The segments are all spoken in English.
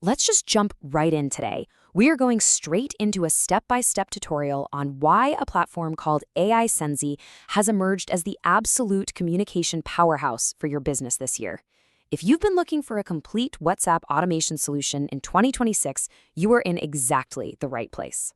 Let's just jump right in today. We are going straight into a step-by-step tutorial on why a platform called AI Sensy has emerged as the absolute communication powerhouse for your business this year. If you've been looking for a complete WhatsApp automation solution in 2026, you are in exactly the right place.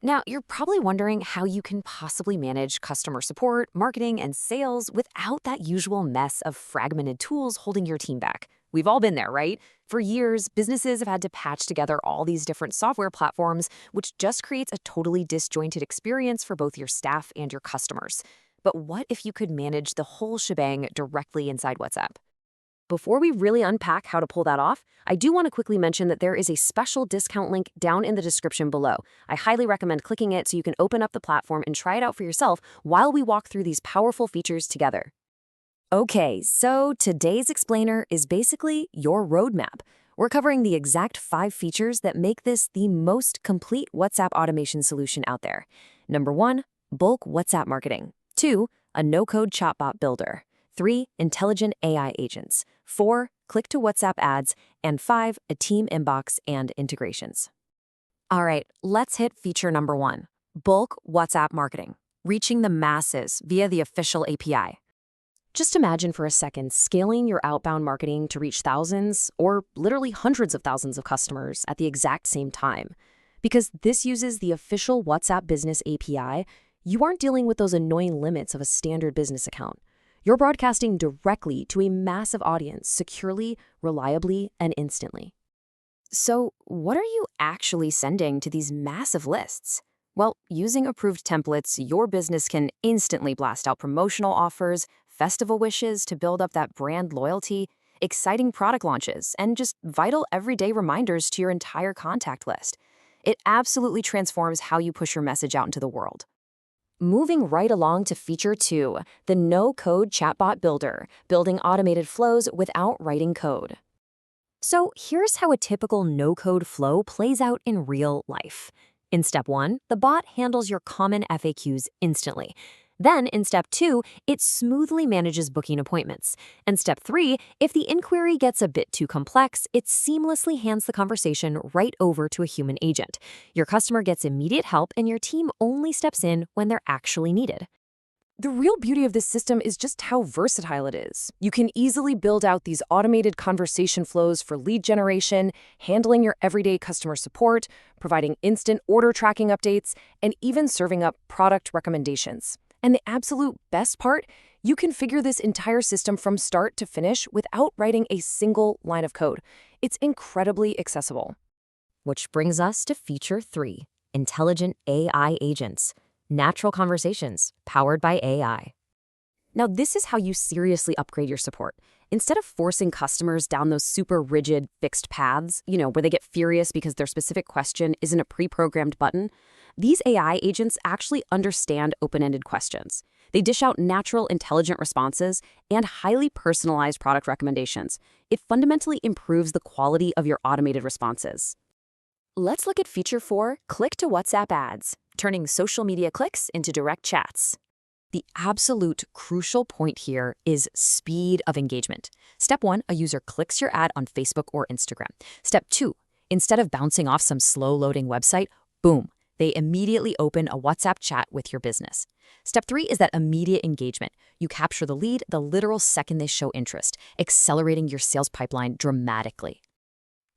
Now, you're probably wondering how you can possibly manage customer support, marketing, and sales without that usual mess of fragmented tools holding your team back. We've all been there, right? For years, businesses have had to patch together all these different software platforms, which just creates a totally disjointed experience for both your staff and your customers. But what if you could manage the whole shebang directly inside WhatsApp? Before we really unpack how to pull that off, I do want to quickly mention that there is a special discount link down in the description below. I highly recommend clicking it so you can open up the platform and try it out for yourself while we walk through these powerful features together. Okay, so today's explainer is basically your roadmap. We're covering the exact 5 features that make this the most complete WhatsApp automation solution out there. Number 1, bulk WhatsApp marketing. 2, a no-code chatbot builder. 3, intelligent AI agents. 4, click-to-WhatsApp ads. And 5, a team inbox and integrations. All right, let's hit feature number 1, bulk WhatsApp marketing, reaching the masses via the official API. Just imagine for a second scaling your outbound marketing to reach thousands or literally hundreds of thousands of customers at the exact same time. Because this uses the official WhatsApp Business API, you aren't dealing with those annoying limits of a standard business account. You're broadcasting directly to a massive audience securely, reliably, and instantly. So, what are you actually sending to these massive lists? Well, using approved templates, your business can instantly blast out promotional offers, festival wishes to build up that brand loyalty, exciting product launches, and just vital everyday reminders to your entire contact list. It absolutely transforms how you push your message out into the world. Moving right along to feature 2, the no-code chatbot builder, building automated flows without writing code. So here's how a typical no-code flow plays out in real life. In step 1, the bot handles your common FAQs instantly. Then, in step 2, it smoothly manages booking appointments. And step 3, if the inquiry gets a bit too complex, it seamlessly hands the conversation right over to a human agent. Your customer gets immediate help, and your team only steps in when they're actually needed. The real beauty of this system is just how versatile it is. You can easily build out these automated conversation flows for lead generation, handling your everyday customer support, providing instant order tracking updates, and even serving up product recommendations. And the absolute best part, you can configure this entire system from start to finish without writing a single line of code. It's incredibly accessible. Which brings us to feature 3, intelligent AI agents. Natural conversations, powered by AI. Now, this is how you seriously upgrade your support. Instead of forcing customers down those super rigid, fixed paths, where they get furious because their specific question isn't a pre-programmed button, these AI agents actually understand open-ended questions. They dish out natural, intelligent responses and highly personalized product recommendations. It fundamentally improves the quality of your automated responses. Let's look at feature 4, click-to-WhatsApp ads, turning social media clicks into direct chats. The absolute crucial point here is speed of engagement. Step 1, a user clicks your ad on Facebook or Instagram. Step 2, instead of bouncing off some slow-loading website, boom, they immediately open a WhatsApp chat with your business. Step 3 is that immediate engagement. You capture the lead the literal second they show interest, accelerating your sales pipeline dramatically.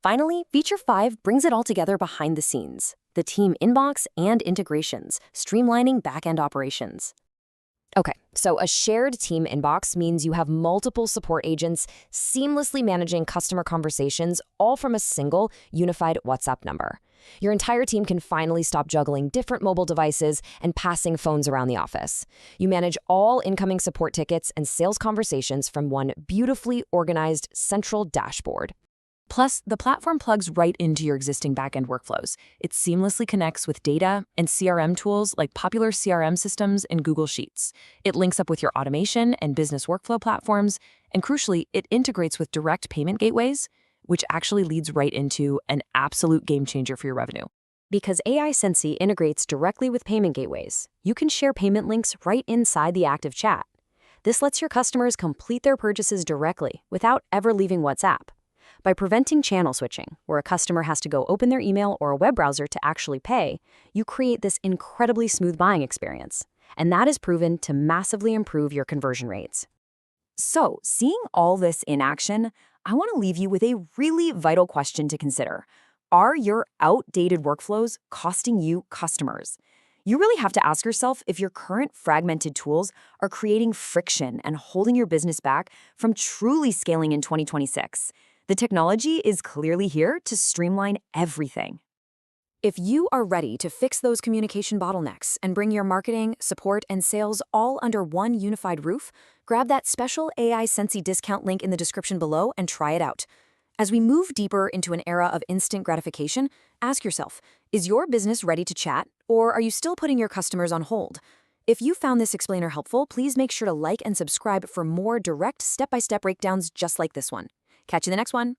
Finally, feature 5 brings it all together behind the scenes, the team inbox and integrations, streamlining back-end operations. Okay, so a shared team inbox means you have multiple support agents seamlessly managing customer conversations, all from a single, unified WhatsApp number. Your entire team can finally stop juggling different mobile devices and passing phones around the office. You manage all incoming support tickets and sales conversations from one beautifully organized central dashboard. Plus, the platform plugs right into your existing backend workflows. It seamlessly connects with data and CRM tools like popular CRM systems and Google Sheets. It links up with your automation and business workflow platforms, and crucially, it integrates with direct payment gateways, which actually leads right into an absolute game changer for your revenue. Because AI Sensy integrates directly with payment gateways, you can share payment links right inside the active chat. This lets your customers complete their purchases directly without ever leaving WhatsApp. By preventing channel switching, where a customer has to go open their email or a web browser to actually pay, you create this incredibly smooth buying experience. And that is proven to massively improve your conversion rates. So, seeing all this in action, I want to leave you with a really vital question to consider. Are your outdated workflows costing you customers? You really have to ask yourself if your current fragmented tools are creating friction and holding your business back from truly scaling in 2026. The technology is clearly here to streamline everything. If you are ready to fix those communication bottlenecks and bring your marketing, support, and sales all under one unified roof, grab that special AI Sensy discount link in the description below and try it out. As we move deeper into an era of instant gratification, ask yourself, is your business ready to chat, or are you still putting your customers on hold? If you found this explainer helpful, please make sure to like and subscribe for more direct step-by-step breakdowns just like this one. Catch you in the next one.